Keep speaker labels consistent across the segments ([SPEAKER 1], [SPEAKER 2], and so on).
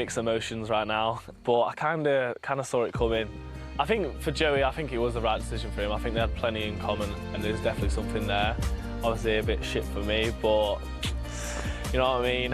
[SPEAKER 1] mixed emotions right now, but I kind of saw it coming. I think for Joey, I think it was the right decision for him. I think they had plenty in common, and there's definitely something there. Obviously a bit shit for me, but you know what I mean.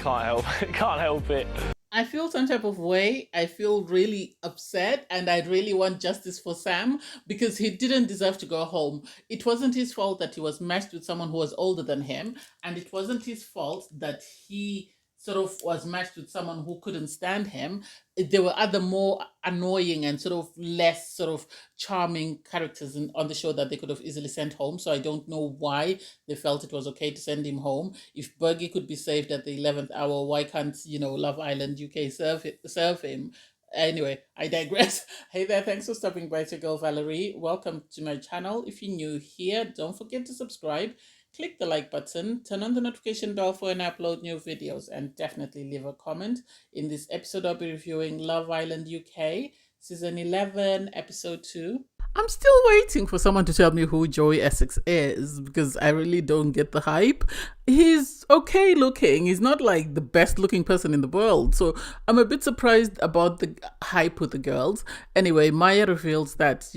[SPEAKER 1] Can't help it.
[SPEAKER 2] I feel some type of way. I feel really upset and I really want justice for Sam because he didn't deserve to go home. It wasn't his fault that he was matched with someone who was older than him, and it wasn't his fault that he sort of was matched with someone who couldn't stand him. There were other more annoying and sort of less sort of charming characters on the show that they could have easily sent home. So I don't know why they felt it was okay to send him home. If Bergie could be saved at the 11th hour, why can't, Love Island UK serve him? Anyway, I digress. Hey there, thanks for stopping by. It's your girl Valerie. Welcome to my channel. If you're new here, don't forget to subscribe. Click the like button, turn on the notification bell for when I upload new videos, and definitely leave a comment. In this episode, I'll be reviewing Love Island UK, Season 11, Episode 2. I'm still waiting for someone to tell me who Joey Essex is because I really don't get the hype. He's okay looking. He's not like the best looking person in the world. So I'm a bit surprised about the hype with the girls. Anyway, Maya reveals that,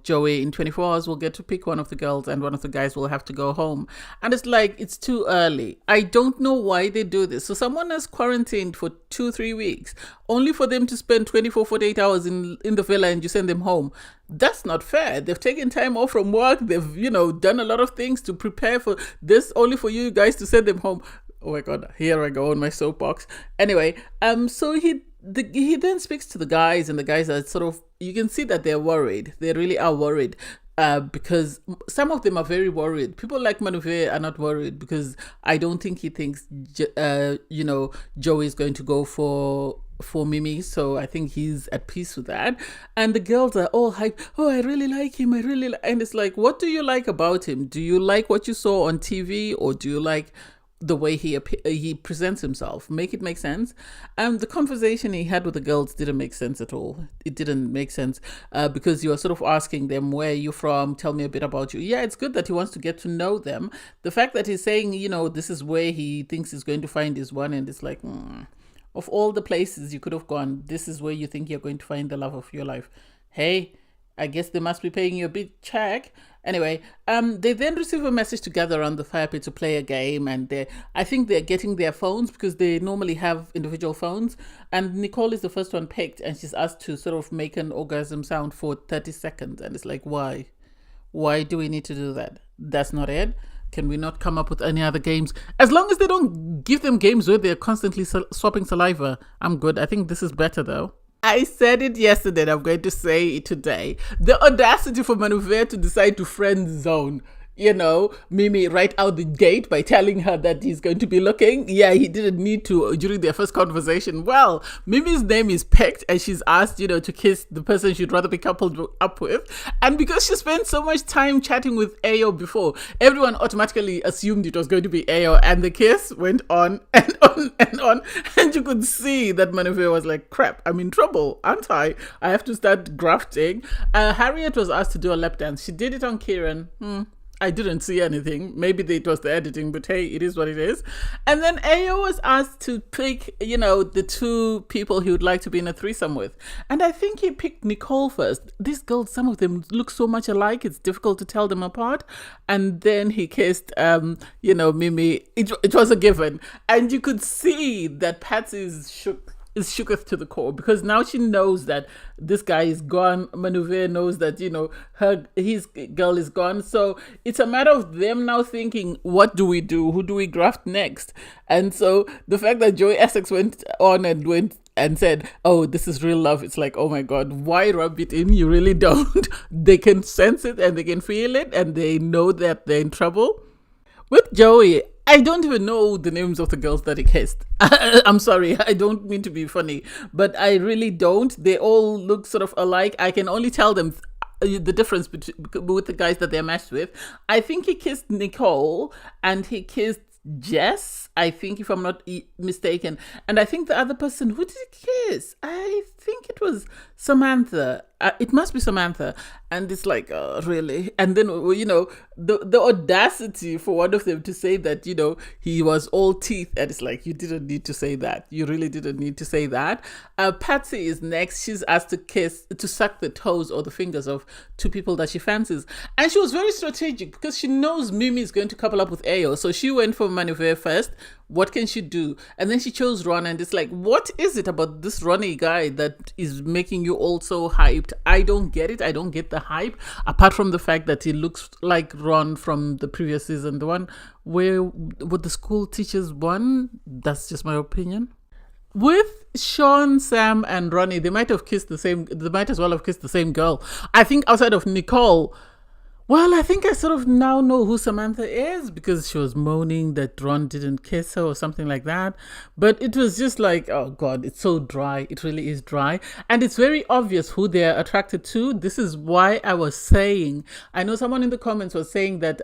[SPEAKER 2] Joey in 24 hours will get to pick one of the girls and one of the guys will have to go home. And it's like, it's too early. I don't know why they do this. So someone is quarantined for 2-3 weeks only for them to spend 48 hours in the villa and you send them home. That's not fair. They've taken time off from work. They've, done a lot of things to prepare for this only for you guys to send them home. Oh my God, here I go on my soapbox. Anyway, so he then speaks to the guys, and the guys are sort of, you can see that they're worried. They really are worried. Because some of them are very worried. People like Manuve are not worried because I don't think he thinks, Joey is going to go for Mimi, so I think he's at peace with that. And the girls are all hype. Oh, I really like him. And it's like, what do you like about him? Do you like what you saw on TV, or do you like the way he presents himself? Make it make sense. The conversation he had with the girls didn't make sense at all. It didn't make sense because you are sort of asking them, where are you from? Tell me a bit about you. Yeah, it's good that he wants to get to know them. The fact that he's saying, this is where he thinks he's going to find his one, and it's like, of all the places you could have gone, this is where you think you're going to find the love of your life. Hey, I guess they must be paying you a big check. Anyway, they then receive a message to gather around the fire pit to play a game, and I think they're getting their phones because they normally have individual phones. And Nicole is the first one picked, and she's asked to sort of make an orgasm sound for 30 seconds. And it's like, why? Why do we need to do that? That's not it. Can we not come up with any other games? As long as they don't give them games where they're constantly swapping saliva, I'm good. I think this is better though. I said it yesterday and I'm going to say it today. The audacity for Manuver to decide to friend zone, Mimi right out the gate by telling her that he's going to be looking. Yeah, he didn't need to during their first conversation. Well, Mimi's name is picked and she's asked, to kiss the person she'd rather be coupled up with. And because she spent so much time chatting with Ayo before, everyone automatically assumed it was going to be Ayo, and the kiss went on and on and on. And you could see that Manuver was like, crap, I'm in trouble, aren't I? I have to start grafting. Harriet was asked to do a lap dance. She did it on Kieran. I didn't see anything. Maybe it was the editing, but hey, it is what it is. And then Ayo was asked to pick, the two people he would like to be in a threesome with. And I think he picked Nicole first. These girls, some of them look so much alike, it's difficult to tell them apart. And then he kissed, Mimi. It was a given. And you could see that Patsy is shooketh to the core because now she knows that this guy is gone. Manuver knows that his girl is gone, so it's a matter of them now thinking, what do we do? Who do we graft next? And so the fact that Joey Essex went and said, oh, this is real love, it's like, oh my God, why rub it in? You really don't. They can sense it and they can feel it and they know that they're in trouble. With Joey, I don't even know the names of the girls that he kissed. I'm sorry, I don't mean to be funny, but I really don't. They all look sort of alike. I can only tell them the difference with the guys that they're matched with. I think he kissed Nicole and he kissed Jess, I think, if I'm not mistaken. And I think the other person, who did he kiss? I think it was Samantha. it must be Samantha. And it's like, really? And then, the audacity for one of them to say that, he was all teeth. And it's like, you didn't need to say that. You really didn't need to say that. Patsy is next. She's asked to suck the toes or the fingers of two people that she fancies. And she was very strategic because she knows Mimi is going to couple up with Ayo. So she went for Manuver first. What can she do? And then she chose Ron, and it's like, what is it about this Ronnie guy that is making you all so hyped? I don't get it. I don't get the hype, apart from the fact that he looks like Ron from the previous season, the one where with the school teachers won. That's just my opinion. With Sean, Sam, and Ronnie, they might as well have kissed the same girl. I think outside of Nicole. Well, I think I sort of now know who Samantha is because she was moaning that Ron didn't kiss her or something like that. But it was just like, oh God, it's so dry. It really is dry. And it's very obvious who they're attracted to. This is why I was saying, I know someone in the comments was saying that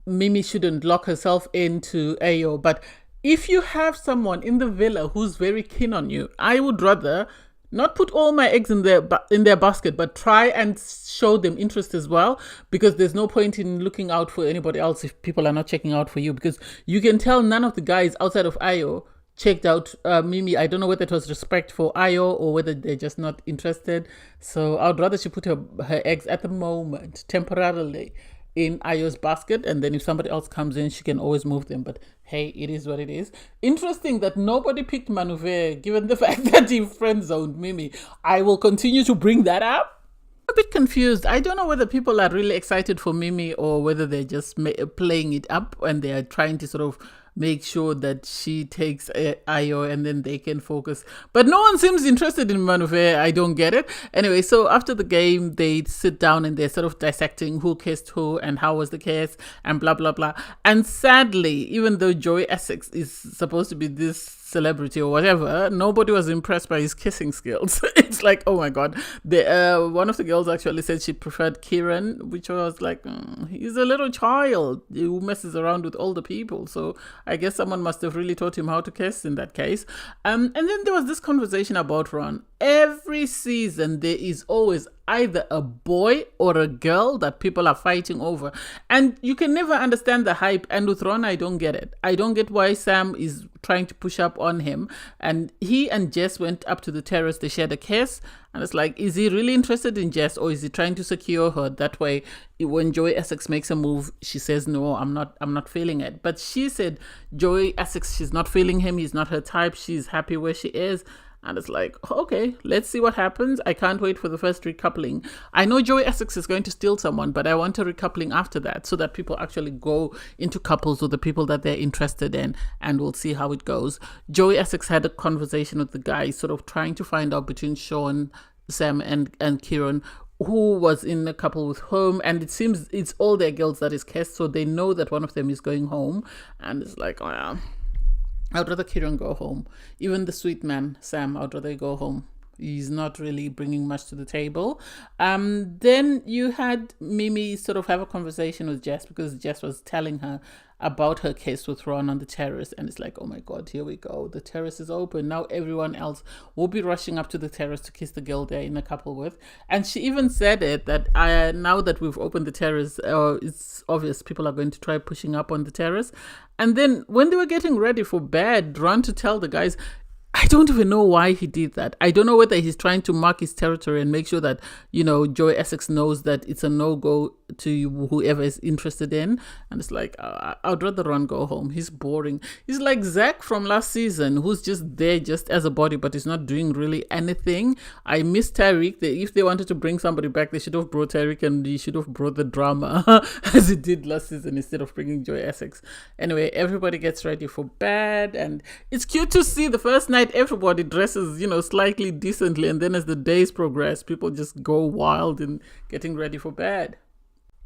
[SPEAKER 2] Mimi shouldn't lock herself into Ayo. But if you have someone in the villa who's very keen on you, I would rather not put all my eggs in their basket, but try and show them interest as well, because there's no point in looking out for anybody else if people are not checking out for you, because you can tell none of the guys outside of Ayo checked out Mimi. I don't know whether it was respect for Ayo or whether they're just not interested. So I'd rather she put her eggs at the moment, temporarily, in Ayo's basket, and then if somebody else comes in, she can always move them. But hey, it is what it is. Interesting that nobody picked Manuver, given the fact that he friend-zoned Mimi. I will continue to bring that up. I'm a bit confused. I don't know whether people are really excited for Mimi or whether they're just playing it up and they are trying to sort of make sure that she takes Ayo and then they can focus. But no one seems interested in Manuver. I don't get it. Anyway, so after the game, they sit down and they're sort of dissecting who kissed who and how was the kiss and blah, blah, blah. And sadly, even though Joey Essex is supposed to be this celebrity or whatever, nobody was impressed by his kissing skills. It's like, oh my God. One of the girls actually said she preferred Kieran, which was like, he's a little child who messes around with older people. So I guess someone must have really taught him how to kiss in that case. And then there was this conversation about Ron. Every season, there is always either a boy or a girl that people are fighting over. And you can never understand the hype. And with Ron, I don't get it. I don't get why Sam is trying to push up on him. And he and Jess went up to the terrace. They shared a kiss. And it's like, is he really interested in Jess, or is he trying to secure her? That way, when Joey Essex makes a move, she says, no, I'm not feeling it. But she said, Joey Essex, she's not feeling him. He's not her type. She's happy where she is. And it's like, okay, let's see what happens. I can't wait for the first recoupling. I know Joey Essex is going to steal someone, but I want a recoupling after that so that people actually go into couples with the people that they're interested in, and we'll see how it goes. Joey Essex had a conversation with the guy, sort of trying to find out between Sean, Sam, and Kieran, who was in a couple with whom, and it seems it's all their girls that is kissed, so they know that one of them is going home. And it's like, oh yeah, I'd rather Kieran go home. Even the sweet man, Sam, I'd rather go home. He's not really bringing much to the table. Then you had Mimi sort of have a conversation with Jess, because Jess was telling her about her case with Ron on the terrace. And it's like, oh my God, here we go. The terrace is open. Now everyone else will be rushing up to the terrace to kiss the girl they're in a couple with. And she even said it, that now that we've opened the terrace, it's obvious people are going to try pushing up on the terrace. And then when they were getting ready for bed, Ron to tell the guys, I don't even know why he did that. I don't know whether he's trying to mark his territory and make sure that, Joey Essex knows that it's a no-go to whoever is interested in. And it's like, I'd rather Ron go home. He's boring. He's like Zach from last season, who's just there just as a body, but he's not doing really anything. I miss Tyreek. If they wanted to bring somebody back, they should have brought Tyreek, and he should have brought the drama as he did last season instead of bringing Joey Essex. Anyway, everybody gets ready for bed, and it's cute to see the first night everybody dresses, slightly decently, and then as the days progress, people just go wild in getting ready for bed.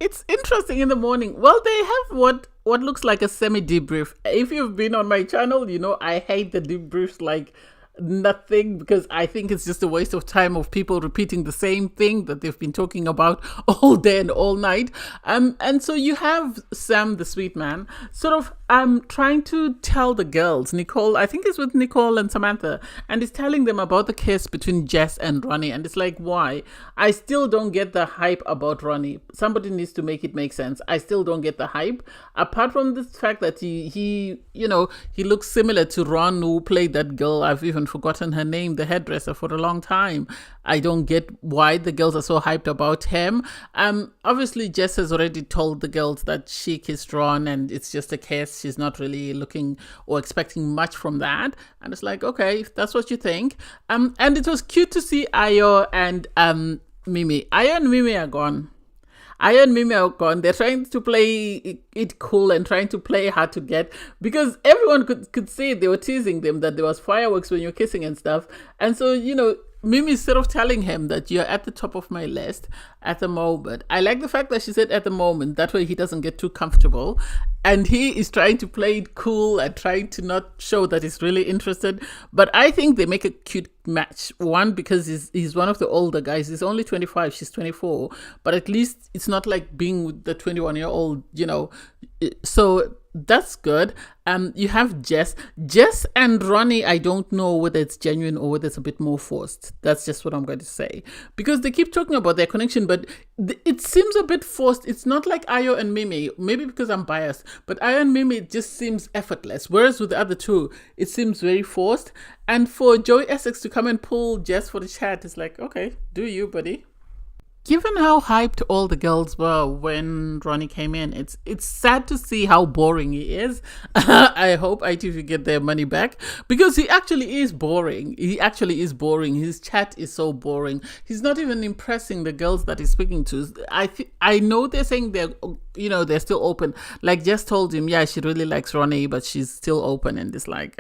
[SPEAKER 2] It's interesting in the morning. Well, they have what looks like a semi-debrief. If you've been on my channel, I hate the debriefs like nothing, because I think it's just a waste of time of people repeating the same thing that they've been talking about all day and all night. And so you have Sam, the sweet man, sort of I'm trying to tell the girls, Nicole, I think it's with Nicole and Samantha, and he's telling them about the kiss between Jess and Ronnie. And it's like, why? I still don't get the hype about Ronnie. Somebody needs to make it make sense. I still don't get the hype. Apart from the fact that he looks similar to Ron, who played that girl. I've even forgotten her name, the hairdresser, for a long time. I don't get why the girls are so hyped about him. Obviously, Jess has already told the girls that she kissed Ron and it's just a kiss. She's not really looking or expecting much from that. And it's like, okay, if that's what you think. And it was cute to see Ayo and Mimi. Ayo and Mimi are gone. Ayo and Mimi are gone. They're trying to play it cool and trying to play hard to get, because everyone could see they were teasing them that there was fireworks when you're kissing and stuff. And so, Mimi's sort of telling him that you're at the top of my list at the moment. I like the fact that she said at the moment. That way he doesn't get too comfortable. And he is trying to play it cool and trying to not show that he's really interested. But I think they make a cute match. One, because he's one of the older guys. He's only 25, she's 24. But at least it's not like being with the 21-year-old, So that's good. You have Jess and Ronnie. I don't know whether it's genuine or whether it's a bit more forced. That's just what I'm going to say, because they keep talking about their connection, but it seems a bit forced. It's not like Ayo and Mimi, maybe because I'm biased, but Ayo and Mimi, it just seems effortless, whereas with the other two it seems very forced. And for Joey Essex to come and pull Jess for the chat, it's like, okay, do you, buddy? Given how hyped all the girls were when Ronnie came in, it's sad to see how boring he is. I hope ITV get their money back, because he actually is boring. His chat is so boring. He's not even impressing the girls that he's speaking to. I know they're saying they're still open. Like Jess told him, yeah, she really likes Ronnie, but she's still open. And it's like,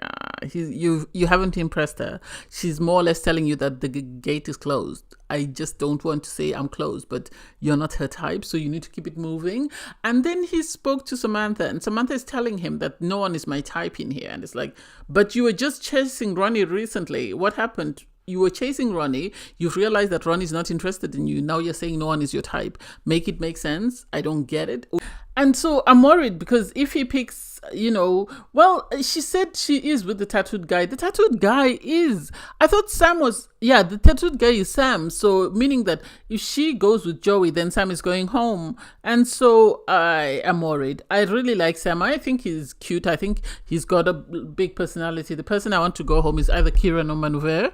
[SPEAKER 2] you haven't impressed her. She's more or less telling you that the gate is closed. I just don't want to say I'm closed, but you're not her type, so you need to keep it moving. And then he spoke to Samantha, and Samantha is telling him that no one is my type in here. And it's like, but you were just chasing Ronnie recently. What happened? You were chasing Ronnie. You've realized that Ronnie's not interested in you. Now you're saying no one is your type. Make it make sense. I don't get it. And so I'm worried, because if he picks, she said she is with the tattooed guy. The tattooed guy is, I thought Sam was, the tattooed guy is Sam. So meaning that if she goes with Joey, then Sam is going home. And so I am worried. I really like Sam. I think he's cute. I think he's got a big personality. The person I want to go home is either Kieran or Manuver.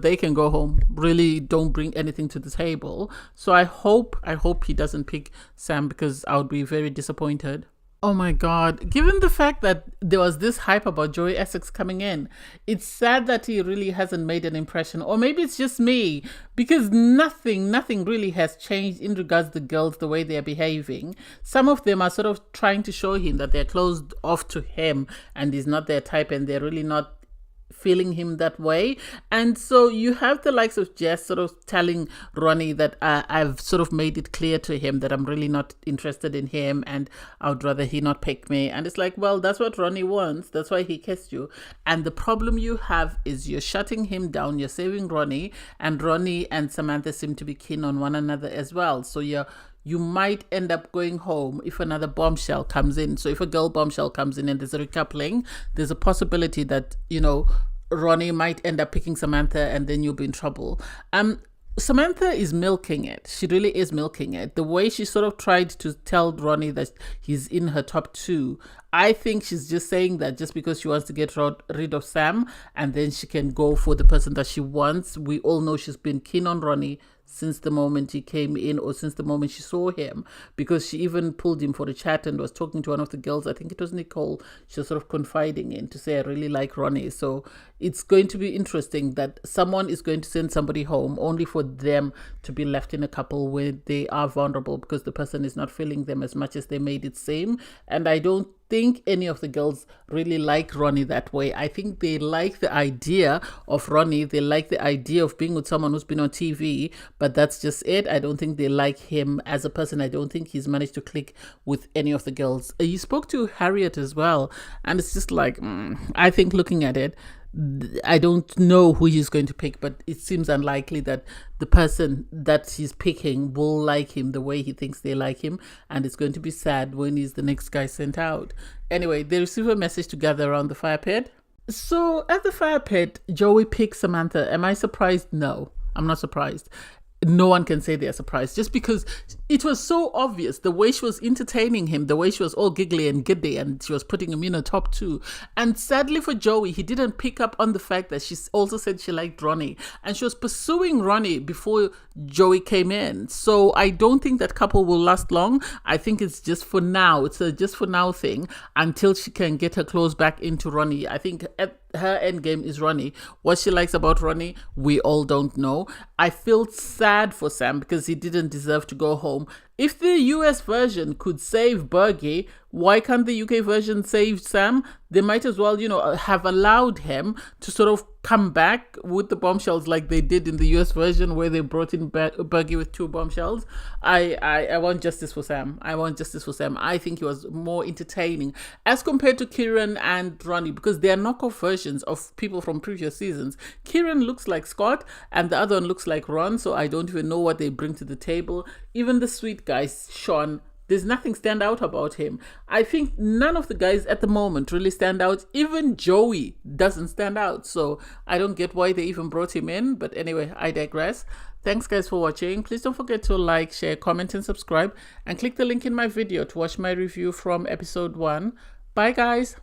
[SPEAKER 2] They can go home. Really don't bring anything to the table. So I hope he doesn't pick Sam, because I would be very disappointed. Oh my God. Given the fact that there was this hype about Joey Essex coming in, it's sad that he really hasn't made an impression. Or maybe it's just me, because nothing really has changed in regards to the girls, the way they're behaving. Some of them are sort of trying to show him that they're closed off to him and he's not their type, and they're really not feeling him that way. And so you have the likes of Jess sort of telling Ronnie that I've sort of made it clear to him that I'm really not interested in him, and I would rather he not pick me. And it's like, well, that's what Ronnie wants. That's why he kissed you. And the problem you have is you're shutting him down. You're saving Ronnie, and Ronnie and Samantha seem to be keen on one another as well. So you might end up going home if another bombshell comes in. So if a girl bombshell comes in and there's a recoupling, there's a possibility that, Ronnie might end up picking Samantha, and then you'll be in trouble. Samantha is milking it. She really is milking it. The way she sort of tried to tell Ronnie that he's in her top two, I think she's just saying that just because she wants to get rid of Sam, and then she can go for the person that she wants. We all know she's been keen on Ronnie since the moment he came in, or since the moment she saw him, because she even pulled him for a chat and was talking to one of the girls. I think it was Nicole. She was sort of confiding in to say, I really like Ronnie. So it's going to be interesting that someone is going to send somebody home only for them to be left in a couple where they are vulnerable, because the person is not feeling them as much as they made it seem. And I don't think any of the girls really like Ronnie that way. I think they like the idea of Ronnie. They like the idea of being with someone who's been on TV, but that's just it. I don't think they like him as a person. I don't think he's managed to click with any of the girls. He spoke to Harriet as well, and it's just like, I think looking at it, I don't know who he's going to pick, but it seems unlikely that the person that he's picking will like him the way he thinks they like him, and it's going to be sad when he's the next guy sent out. Anyway, they receive a message to gather around the fire pit. So at the fire pit, Joey picks Samantha. Am I surprised? No, I'm not surprised. No one can say they're surprised, just because it was so obvious the way she was entertaining him, the way she was all giggly and giddy, and she was putting him in a top two. And sadly for Joey, he didn't pick up on the fact that she also said she liked Ronnie, and she was pursuing Ronnie before Joey came in. So I don't think that couple will last long. I think it's just for now. It's a just for now thing until she can get her clothes back into Ronnie. I think her end game is Ronnie. What she likes about Ronnie, we all don't know. I feel sad for Sam because he didn't deserve to go home. If the US version could save Bergie, why can't the UK version save Sam? They might as well, have allowed him to sort of come back with the bombshells like they did in the US version, where they brought in Bergie with 2 bombshells. I want justice for Sam. I want justice for Sam. I think he was more entertaining as compared to Kieran and Ronnie, because they are knockoff versions of people from previous seasons. Kieran looks like Scott and the other one looks like Ron, so I don't even know what they bring to the table. Even the sweet guy, Sean, there's nothing stand out about him. I think none of the guys at the moment really stand out. Even Joey doesn't stand out. So I don't get why they even brought him in. But anyway, I digress. Thanks guys for watching. Please don't forget to like, share, comment and subscribe. And click the link in my video to watch my review from episode 1. Bye guys.